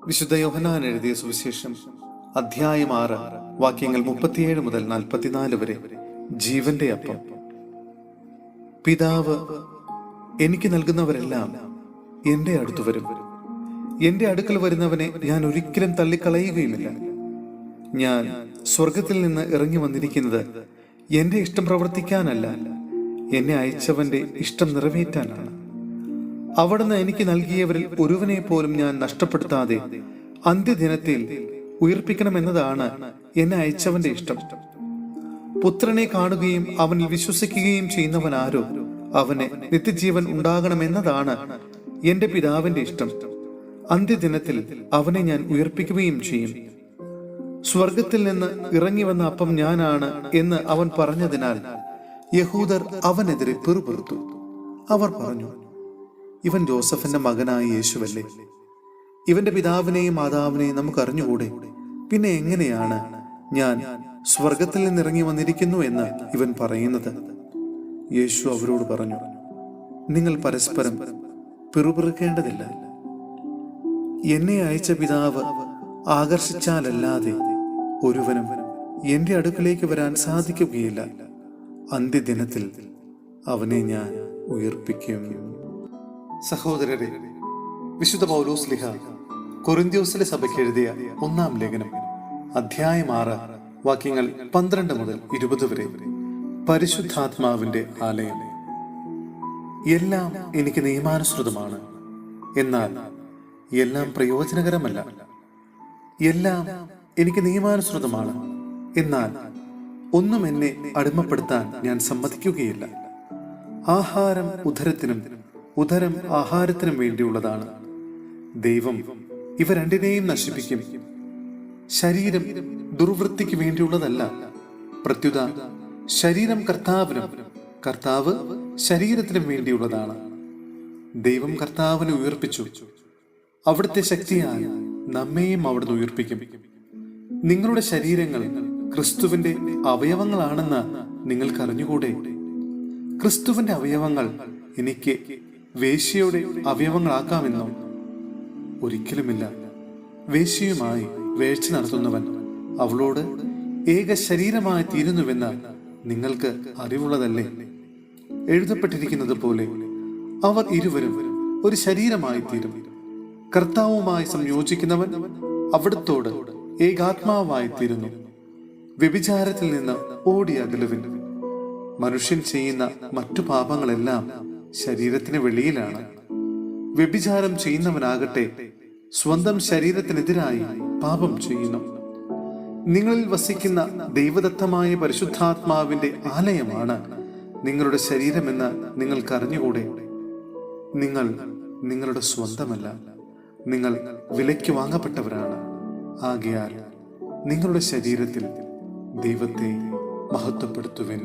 വിശുദ്ധ യോഹന്നാൻ എഴുതിയ സുവിശേഷം അധ്യായം 6 വാക്യങ്ങൾ 37 മുതൽ 44 വരെ. ജീവന്റെ അപ്പം. പിതാവ് എനിക്ക് നൽകുന്നവരെല്ലാം എന്റെ അടുത്തു വരും. എന്റെ അടുക്കൽ വരുന്നവനെ ഞാൻ ഒരിക്കലും തള്ളിക്കളയുകയുമില്ല. ഞാൻ സ്വർഗത്തിൽ നിന്ന് ഇറങ്ങി വന്നിരിക്കുന്നത് എന്റെ ഇഷ്ടം പ്രവർത്തിക്കാനല്ല, എന്നെ അയച്ചവന്റെ ഇഷ്ടം നിറവേറ്റാനാണ്. അവിടുന്ന് എനിക്ക് നൽകിയവരിൽ ഒരുവനെ പോലും ഞാൻ നഷ്ടപ്പെടുത്താതെ അന്ത്യദിനത്തിൽ ഉയർപ്പിക്കണമെന്നതാണ് എന്നെ അയച്ചവന്റെ ഇഷ്ടം. പുത്രനെ കാണുകയും അവനിൽ വിശ്വസിക്കുകയും ചെയ്യുന്നവൻ ആരോ അവന് നിത്യജീവൻ ഉണ്ടാകണമെന്നതാണ് എന്റെ പിതാവിന്റെ ഇഷ്ടം. അന്ത്യദിനത്തിൽ അവനെ ഞാൻ ഉയർപ്പിക്കുകയും ചെയ്യും. സ്വർഗത്തിൽ നിന്ന് ഇറങ്ങി വന്ന അപ്പം ഞാനാണ് എന്ന് അവൻ പറഞ്ഞതിനാൽ യഹൂദർ അവനെതിരെ പിറുപിറുത്തു. അവർ പറഞ്ഞു, ഇവൻ ജോസഫിന്റെ മകനായ യേശുവല്ലേ? ഇവന്റെ പിതാവിനെയും മാതാവിനെയും നമുക്ക് അറിഞ്ഞുകൂടെ? പിന്നെ എങ്ങനെയാണ് ഞാൻ സ്വർഗത്തിൽ നിന്നിറങ്ങി വന്നിരിക്കുന്നു എന്ന് ഇവൻ പറയുന്നത്? യേശു അവരോട് പറഞ്ഞു, നിങ്ങൾ പരസ്പരം പിറുപിറുക്കേണ്ടതില്ല. എന്നെ അയച്ച പിതാവ് ആകർഷിച്ചാലല്ലാതെ ഒരുവനും എന്റെ അടുക്കലേക്ക് വരാൻ സാധിക്കുകയില്ല. അന്ത്യദിനത്തിൽ അവനെ ഞാൻ ഉയർപ്പിക്കും. സഹോദരരെ, വിശുദ്ധ പൗലോസ് ശ്ലീഹ കൊരിന്ത്യോസിലെ സഭയ്ക്ക് എഴുതിയ 1-ാം ലേഖനം അധ്യായം 6 വാക്യങ്ങൾ 12 മുതൽ 20 വരെ. പരിശുദ്ധാത്മാവിന്റെ ആലയം. എല്ലാം എനിക്ക് നിയമാനുസൃതമാണ്, എന്നാൽ എല്ലാം പ്രയോജനകരമല്ല. എല്ലാം എനിക്ക് നിയമാനുസൃതമാണ്, എന്നാൽ ഒന്നും എന്നെ അടിമപ്പെടുത്താൻ ഞാൻ സമ്മതിക്കുകയില്ല. ആഹാരം ഉദരത്തിനും ഉദരം ആഹാരത്തിനും വേണ്ടിയുള്ളതാണ്. ദൈവം ഇവ രണ്ടിനെയും നശിപ്പിക്കും. ശരീരം ദുർവൃത്തിക്ക് വേണ്ടിയുള്ളതല്ല, പ്രത്യുത ശരീരം കർത്താവിനും കർത്താവ് ശരീരത്തിനും വേണ്ടിയുള്ളതാണ്. ദൈവം കർത്താവിനെ ഉയർപ്പിച്ചു, അവിടുത്തെ ശക്തിയാൽ നമ്മെയും അവിടുന്ന് ഉയർപ്പിക്കും. നിങ്ങളുടെ ശരീരങ്ങൾ ക്രിസ്തുവിന്റെ അവയവങ്ങളാണെന്ന് നിങ്ങൾക്ക് അറിഞ്ഞുകൂടെ? ക്രിസ്തുവിന്റെ അവയവങ്ങൾ എനിക്ക് വേശ്യയുടെ അവയവങ്ങളാക്കാമെന്നോ? ഒരിക്കലുമില്ല. വേശ്യയുമായി വേഴ്ച നടത്തുന്നവൻ അവളോട് ഏക ശരീരമായി തീരുന്നുവെന്ന് നിങ്ങൾക്ക് അറിവുള്ളതല്ലേ? എഴുതപ്പെട്ടിരിക്കുന്നത് പോലെ അവർ ഇരുവരും ഒരു ശരീരമായി തീരും. കർത്താവുമായി സംയോജിക്കുന്നവൻ അവിടുത്തോട് ഏകാത്മാവായി തീരുന്നു. വ്യഭിചാരത്തിൽ നിന്ന് ഓടി അകലുവിൻ. മനുഷ്യൻ ചെയ്യുന്ന മറ്റു പാപങ്ങളെല്ലാം ശരീരത്തിന് വെളിയിലാണ്. വ്യഭിചാരം ചെയ്യുന്നവനാകട്ടെ സ്വന്തം ശരീരത്തിനെതിരായി പാപം ചെയ്യുന്നു. നിങ്ങളിൽ വസിക്കുന്ന ദൈവദത്തമായ പരിശുദ്ധാത്മാവിന്റെ ആലയമാണ് നിങ്ങളുടെ ശരീരമെന്ന് നിങ്ങൾക്ക് അറിഞ്ഞുകൂടെ? നിങ്ങൾ നിങ്ങളുടെ സ്വന്തമല്ല, നിങ്ങൾ വിലയ്ക്ക് വാങ്ങപ്പെട്ടവരാണ്. ആകയാൽ നിങ്ങളുടെ ശരീരത്തിൽ ദൈവത്തെ മഹത്വപ്പെടുത്തുവിൻ.